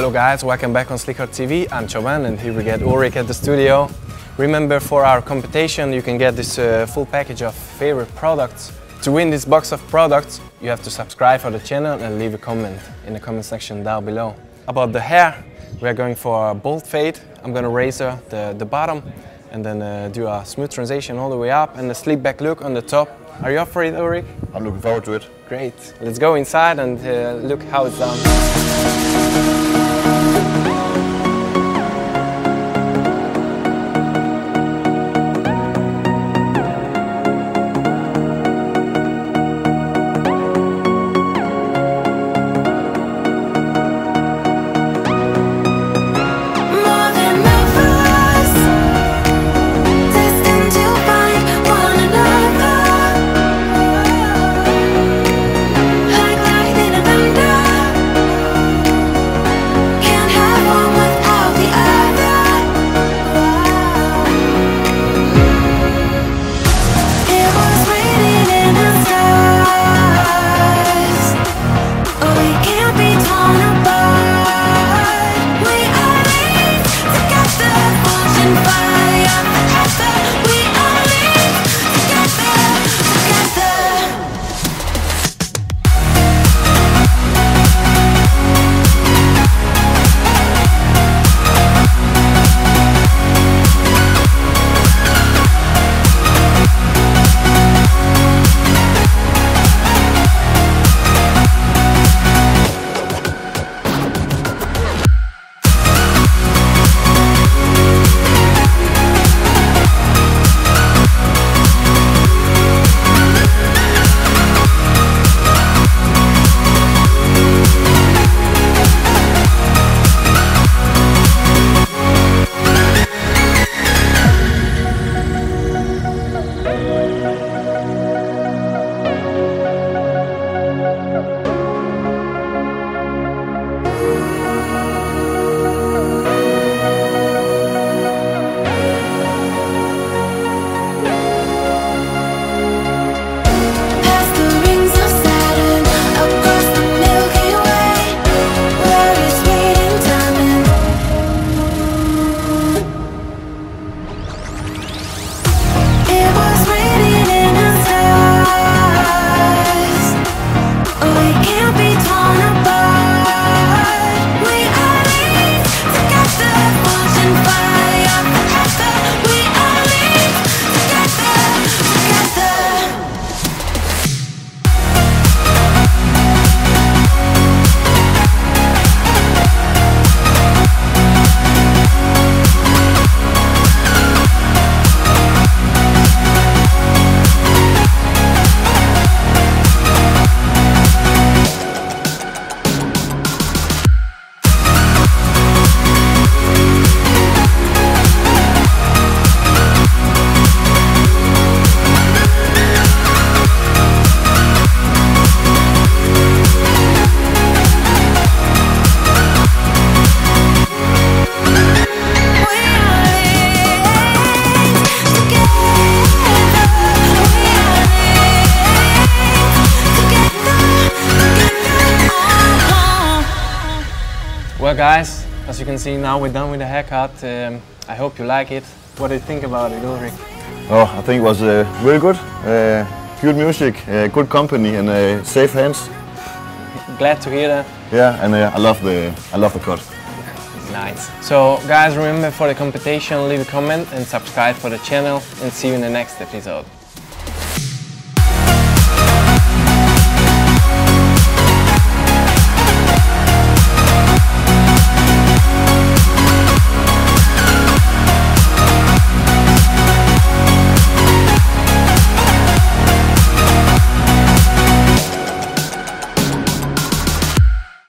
Hello guys, welcome back on Slikhaar TV. I'm Csobán and here we get Ulrich at the studio. Remember, for our competition you can get this full package of favorite products. To win this box of products you have to subscribe for the channel and leave a comment in the comment section down below. About the hair, we are going for a bold fade. I'm gonna razor the bottom and then do a smooth transition all the way up and a slick back look on the top. Are you up for it, Ulrich? I'm looking forward to it. Great. Let's go inside and look how it's done. Well guys, as you can see now we're done with the haircut. I hope you like it. What do you think about it, Ulrich? Oh, I think it was really good. Good music, good company and safe hands. Glad to hear that. Yeah, and I love the cut. Nice. So guys, remember, for the competition leave a comment and subscribe for the channel, and see you in the next episode.